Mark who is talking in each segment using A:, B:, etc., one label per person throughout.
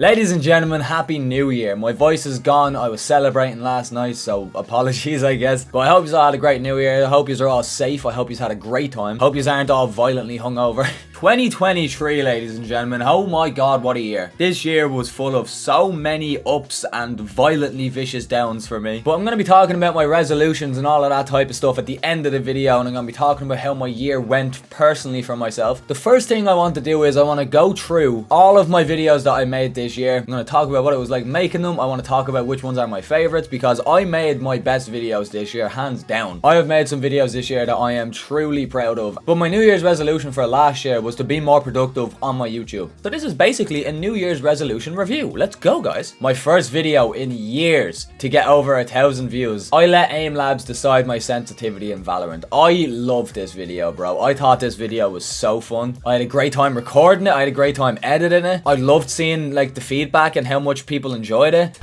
A: Ladies and gentlemen, Happy New Year. My voice is gone. I was celebrating last night, so apologies, I guess. But I hope you all had a great New Year. I hope you are all safe. I hope you had a great time. Hope you aren't all violently hungover. 2023, ladies and gentlemen. Oh my god, what a year. This year was full of so many ups and violently vicious downs for me. But I'm going to be talking about my resolutions and all of that type of stuff at the end of the video. And I'm going to be talking about how my year went personally for myself. The first thing I want to do is I want to go through all of my videos that I made this year. I'm going to talk about what it was like making them. I want to talk about which ones are my favorites because I made my best videos this year, hands down. I have made some videos this year that I am truly proud of. But my New Year's resolution for last year was to be more productive on my YouTube. So this is basically a New Year's resolution review. Let's go, guys. My first video in years to get over 1,000 views. I let Aim Labs decide my sensitivity in Valorant. I loved this video, bro. I thought this video was so fun. I had a great time recording it. I had a great time editing it. I loved seeing like the feedback and how much people enjoyed it.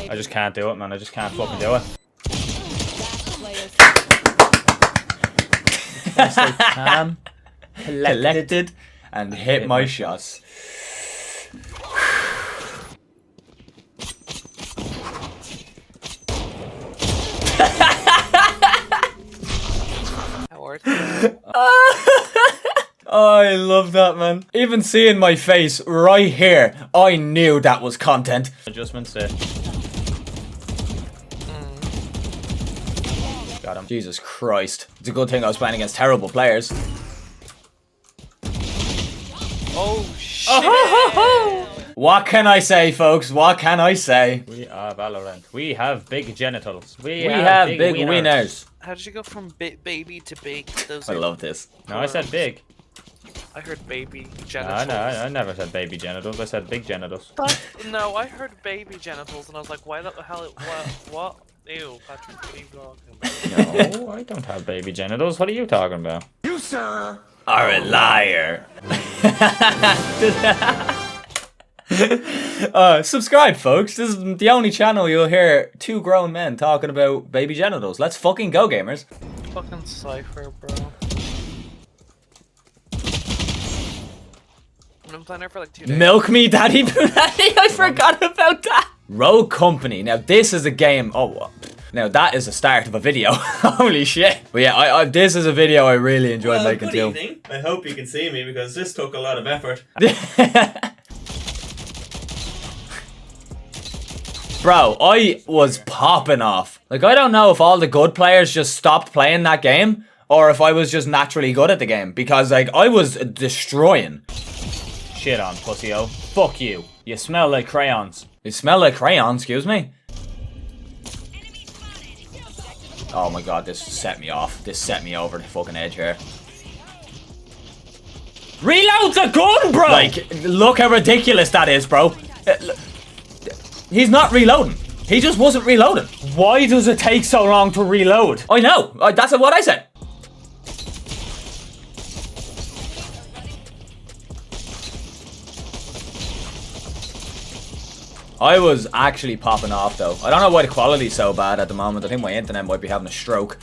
A: I just can't do it, man. I just can't fucking do it. Calm, collected, and hit my shots. Oh, I love that, man. Even seeing my face right here, I knew that was content. Adjustments there. Got him. Jesus Christ. It's a good thing I was playing against terrible players.
B: Oh, shit.
A: Oh, what can I say, folks? What can I say?
C: We are Valorant. We have big genitals.
A: We have big wieners.
B: How did you go from baby to big? Those
A: I love this.
C: No, I said big.
B: I heard baby
C: No,
B: genitals.
C: I never said baby genitals. I said big genitals.
B: No, I heard baby genitals, and I was like, why the hell? What? Ew, Patrick, what are you talking about?
C: No, I don't have baby genitals. What are you talking about?
D: You, sir,
A: Are a liar. Subscribe, folks. This is the only channel you'll hear two grown men talking about baby genitals. Let's fucking go, gamers.
B: Fucking Cypher, bro. I've been playing her for like 2 days.
A: Milk me, Daddy Punani. I forgot about that. Rogue Company. Now, this is a game. Oh, now that is the start of a video. Holy shit. But yeah, this is a video I really enjoyed making too.
E: Good evening. I hope you can see me because this took a lot of effort.
A: Bro, I was popping off. Like, I don't know if all the good players just stopped playing that game or if I was just naturally good at the game because, like, I was destroying.
C: Shit on, pussy-o. Fuck you. You smell like crayons.
A: You smell like crayon, excuse me? Oh my god, this set me off. This set me over the fucking edge here. Reload the gun, bro! Like, look how ridiculous that is, bro. He's not reloading. He just wasn't reloading.
C: Why does it take so long to reload?
A: I know. That's what I said. I was actually popping off though. I don't know why the quality's so bad at the moment. I think my internet might be having a stroke.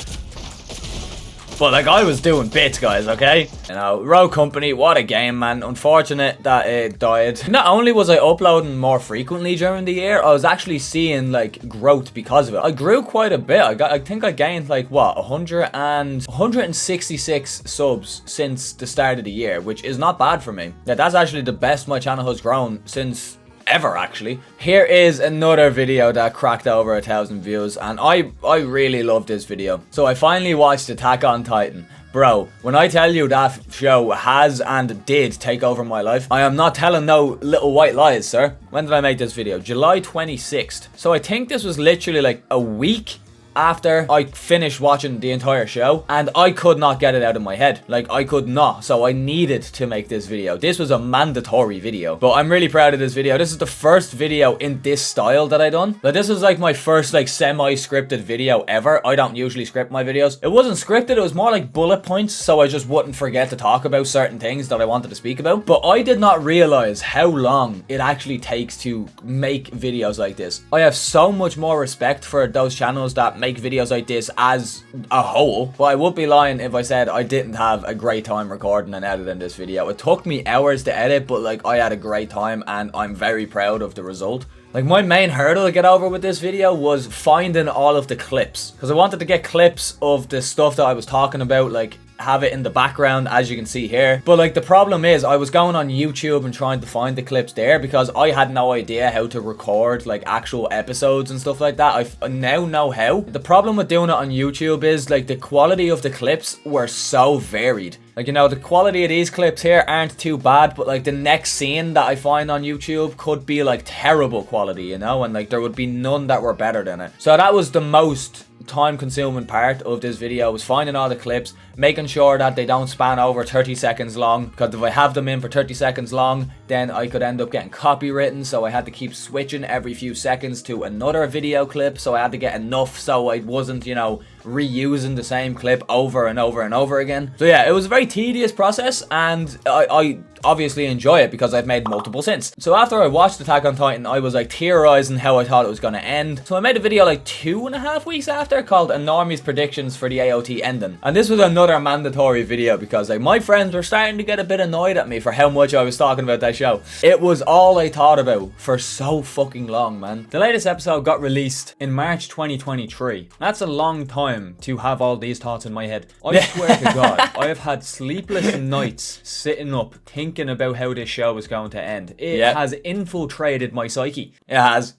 A: But like, I was doing bits, guys, okay? You know, Rogue Company, what a game, man. Unfortunate that it died. Not only was I uploading more frequently during the year, I was actually seeing like growth because of it. I grew quite a bit. I think I gained like what, 166 subs since the start of the year, which is not bad for me. Yeah, that's actually the best my channel has grown since ever, actually. Here is another video that cracked over 1,000 views, and I really love this video. So I finally watched Attack on Titan. Bro, when I tell you that show has and did take over my life, I am not telling no little white lies, sir. When did I make this video? July 26th. So I think this was literally like a week after I finished watching the entire show, and I could not get it out of my head. Like, I could not. So I needed to make this video. This was a mandatory video. But I'm really proud of this video. This is the first video in this style that I done. Like, this was like my first like semi-scripted video ever. I don't usually script my videos. It wasn't scripted. It was more like bullet points, so I just wouldn't forget to talk about certain things that I wanted to speak about. But I did not realize how long it actually takes to make videos like this. I have so much more respect for those channels that make videos like this as a whole, but I would be lying if I said I didn't have a great time recording and editing this video. It took me hours to edit, but like I had a great time and I'm very proud of the result. Like my main hurdle to get over with this video was finding all of the clips, because I wanted to get clips of the stuff that I was talking about, like have it in the background as you can see here. But like the problem is I was going on YouTube and trying to find the clips there because I had no idea how to record like actual episodes and stuff like that. I now know how. The problem with doing it on YouTube is like the quality of the clips were so varied. Like, you know, the quality of these clips here aren't too bad, but like the next scene that I find on YouTube could be like terrible quality, you know, and like there would be none that were better than it. So that was the most time consuming part of this video, was finding all the clips, making sure that they don't span over 30 seconds long, because if I have them in for 30 seconds long, then I could end up getting copywritten, so I had to keep switching every few seconds to another video clip, so I had to get enough so I wasn't, you know, reusing the same clip over and over and over again. So yeah, it was a very tedious process, and I obviously enjoy it because I've made multiple since. So after I watched Attack on Titan, I was like theorizing how I thought it was going to end. So I made a video like 2.5 weeks after called A Normie's Predictions for the AOT Ending. And this was another mandatory video because like my friends were starting to get a bit annoyed at me for how much I was talking about that show. It was all I thought about for so fucking long, man. The latest episode got released in March 2023. That's a long time to have all these thoughts in my head. I swear to God, I have had sleepless nights sitting up thinking about how this show is going to end. It has infiltrated my psyche. It has.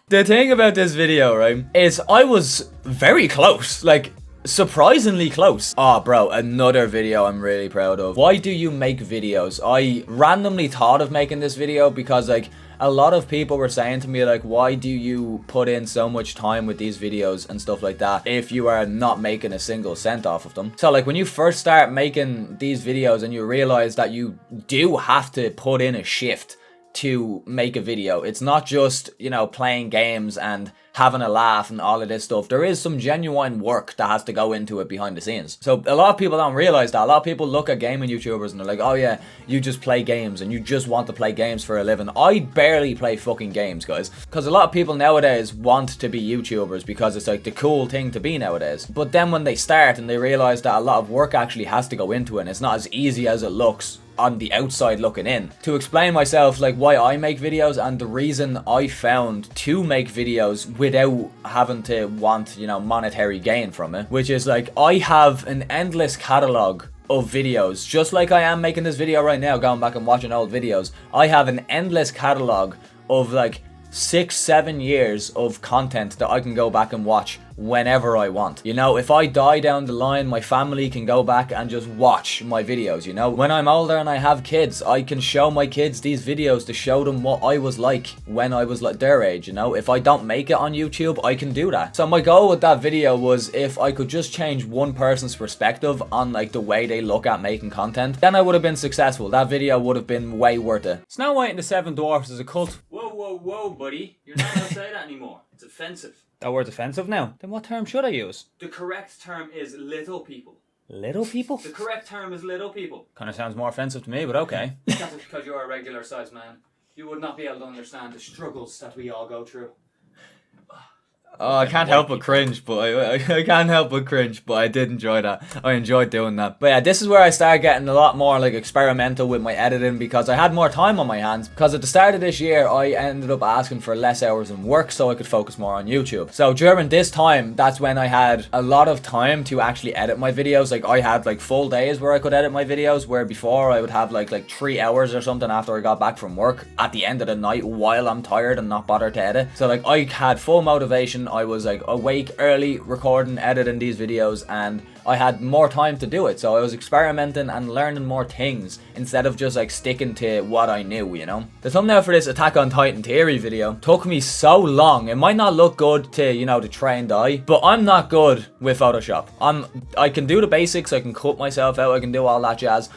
A: The thing about this video, right, is I was very close. Like, surprisingly close. Oh bro, another video I'm really proud of. Why do you make videos? I randomly thought of making this video because like a lot of people were saying to me like, why do you put in so much time with these videos and stuff like that if you are not making a single cent off of them? So like when you first start making these videos and you realize that you do have to put in a shift to make a video, it's not just, you know, playing games and having a laugh and all of this stuff. There is some genuine work that has to go into it behind the scenes. So a lot of people don't realize that. A lot of people look at gaming YouTubers and they're like, oh yeah, you just play games and you just want to play games for a living. I barely play fucking games, guys, because a lot of people nowadays want to be YouTubers because it's like the cool thing to be nowadays. But then when they start and they realize that a lot of work actually has to go into it and it's not as easy as it looks on the outside looking in. To explain myself, like why I make videos and the reason I found to make videos without having to want, you know, monetary gain from it, which is like I have an endless catalog of videos, just like I am making this video right now, going back and watching old videos. I have an endless catalog of like 6-7 years of content that I can go back and watch whenever I want. You know, if I die down the line, my family can go back and just watch my videos, you know. When I'm older and I have kids, I can show my kids these videos to show them what I was like when I was like their age, you know. If I don't make it on YouTube, I can do that. So my goal with that video was if I could just change one person's perspective on like the way they look at making content, then I would have been successful. That video would have been way worth it. Snow White and the Seven Dwarfs is a cult. Whoa, buddy. You're not gonna say that anymore. It's offensive. That word's offensive now? Then what term should I use? The correct term is little people. Little people? The correct term is little people. Kind of sounds more offensive to me, but okay. That's because you're a regular sized man. You would not be able to understand the struggles that we all go through. Oh, I can't help but cringe, but I can't help but cringe, but I did enjoy that. I enjoyed doing that. But yeah, this is where I started getting a lot more like experimental with my editing because I had more time on my hands. Because at the start of this year, I ended up asking for less hours in work so I could focus more on YouTube. So during this time, that's when I had a lot of time to actually edit my videos. Like I had like full days where I could edit my videos, where before I would have like 3 hours or something after I got back from work at the end of the night while I'm tired and not bothered to edit. So like I had full motivation. I was like awake early recording, editing these videos, and I had more time to do it. So I was experimenting and learning more things instead of just like sticking to what I knew, you know. The thumbnail for this Attack on Titan theory video took me so long. It might not look good to, you know, the trained eye, but I'm not good with Photoshop. I can do the basics, I can cut myself out, I can do all that jazz.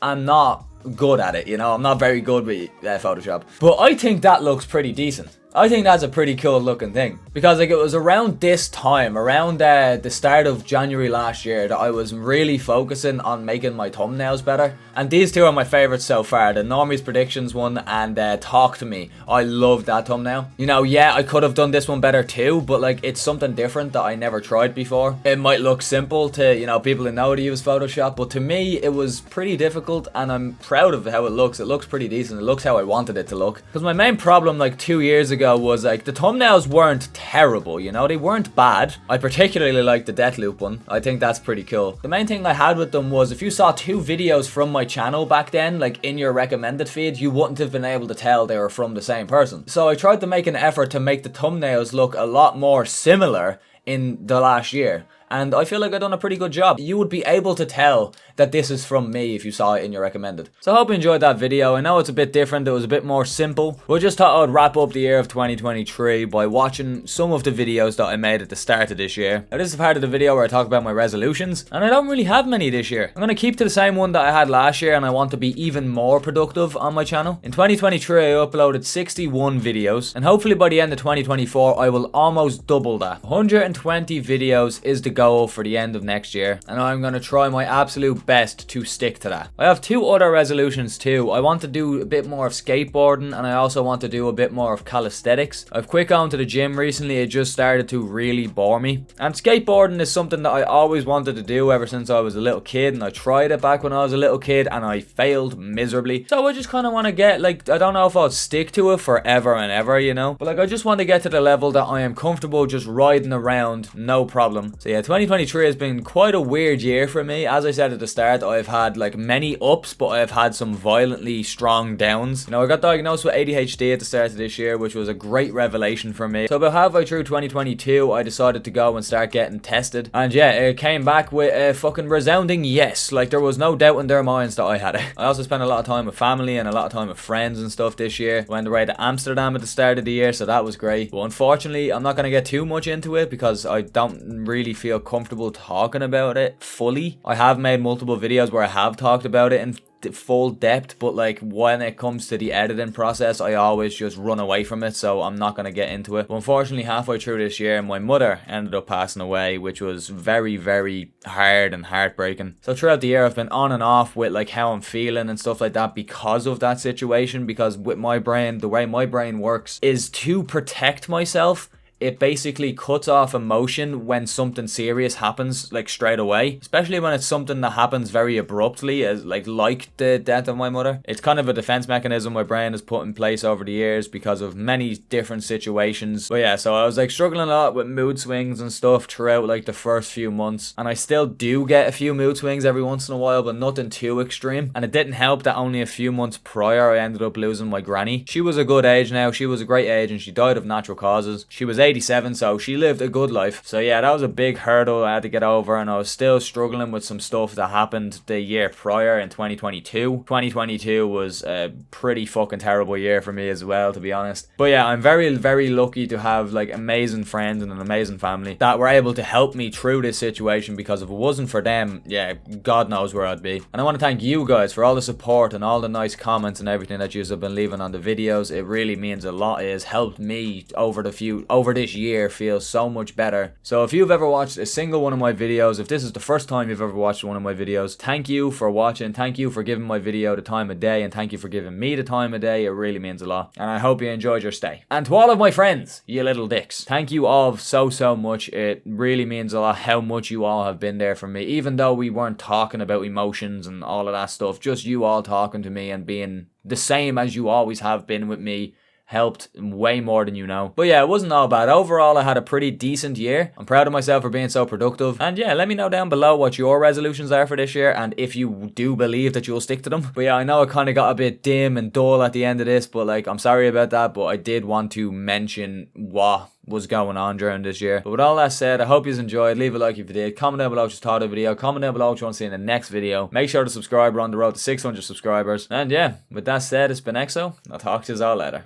A: I'm not good at it, you know. I'm not very good with Photoshop, but I think that looks pretty decent. I think that's a pretty cool looking thing, because like it was around this time, around the start of January last year, that I was really focusing on making my thumbnails better. And these two are my favorites so far, the Normies Predictions one and Talk to Me. I love that thumbnail. You know, yeah, I could have done this one better too, but like it's something different that I never tried before. It might look simple to, you know, people who know how to use Photoshop, but to me it was pretty difficult, and I'm proud of how it looks. It looks pretty decent. It looks how I wanted it to look. Because my main problem like 2 years ago was like the thumbnails weren't terrible, you know, they weren't bad. I particularly like the Deathloop one. I think that's pretty cool. The main thing I had with them was if you saw 2 videos from my channel back then, like in your recommended feed, you wouldn't have been able to tell they were from the same person. So I tried to make an effort to make the thumbnails look a lot more similar in the last year. And I feel like I've done a pretty good job. You would be able to tell that this is from me if you saw it in your recommended. So I hope you enjoyed that video. I know it's a bit different. It was a bit more simple. But I just thought I'd wrap up the year of 2023 by watching some of the videos that I made at the start of this year. Now this is part of the video where I talk about my resolutions, and I don't really have many this year. I'm going to keep to the same one that I had last year, and I want to be even more productive on my channel. In 2023 I uploaded 61 videos, and hopefully by the end of 2024 I will almost double that. 120 videos is the goal for the end of next year, and I'm going to try my absolute best to stick to that. I have 2 other resolutions too. I want to do a bit more of skateboarding, and I also want to do a bit more of calisthenics. I've quit going to the gym recently. It just started to really bore me, and skateboarding is something that I always wanted to do ever since I was a little kid, and I tried it back when I was a little kid and I failed miserably. So I just kind of want to get, like, I don't know if I'll stick to it forever and ever, you know, but like I just want to get to the level that I am comfortable just riding around, no problem. So yeah, 2023 has been quite a weird year for me. As I said at the start, I've had like many ups, but I've had some violently strong downs. You know, I got diagnosed with ADHD at the start of this year, which was a great revelation for me. So about halfway through 2022, I decided to go and start getting tested. And yeah, it came back with a fucking resounding yes. Like there was no doubt in their minds that I had it. I also spent a lot of time with family and a lot of time with friends and stuff this year. Went away to Amsterdam at the start of the year, so that was great. But unfortunately, I'm not going to get too much into it because I don't really feel comfortable talking about it fully. I have made multiple videos where I have talked about it in full depth, but like when it comes to the editing process, I always just run away from it, so I'm not going to get into it. But unfortunately, halfway through this year, my mother ended up passing away, which was very, very hard and heartbreaking. So throughout the year, I've been on and off with like how I'm feeling and stuff like that because of that situation, because with my brain, the way my brain works is to protect myself. It basically cuts off emotion when something serious happens, like straight away, especially when it's something that happens very abruptly, as like the death of my mother. It's kind of a defense mechanism my brain has put in place over the years because of many different situations. But yeah, so I was like struggling a lot with mood swings and stuff throughout like the first few months, and I still do get a few mood swings every once in a while, but nothing too extreme. And it didn't help that only a few months prior I ended up losing my granny. She was a good age now. She was a great age, and she died of natural causes. She was 87, so she lived a good life. So yeah, that was a big hurdle I had to get over, and I was still struggling with some stuff that happened the year prior in 2022. 2022 was a pretty fucking terrible year for me as well, to be honest. But yeah, I'm very, very lucky to have like amazing friends and an amazing family that were able to help me through this situation, because if it wasn't for them, yeah, God knows where I'd be. And I want to thank you guys for all the support and all the nice comments and everything that you have been leaving on the videos. It really means a lot. It has helped me over this year feel so much better. So if you've ever watched a single one of my videos, if this is the first time you've ever watched one of my videos, thank you for watching. Thank you for giving my video the time of day, and thank you for giving me the time of day. It really means a lot, and I hope you enjoyed your stay. And to all of my friends, you little dicks, thank you all so much. It really means a lot how much you all have been there for me, even though we weren't talking about emotions and all of that stuff. Just you all talking to me and being the same as you always have been with me helped way more than you know. But yeah, it wasn't all bad. Overall, I had a pretty decent year. I'm proud of myself for being so productive. And yeah, let me know down below what your resolutions are for this year, and if you do believe that you'll stick to them. But yeah, I know it kind of got a bit dim and dull at the end of this, but like, I'm sorry about that, but I did want to mention what was going on during this year. But with all that said, I hope you enjoyed. Leave a like if you did. Comment down below what you thought of the video. Comment down below what you want to see in the next video. Make sure to subscribe. We're on the road to 600 subscribers. And yeah, with that said, it's been EXO. I'll talk to you all later.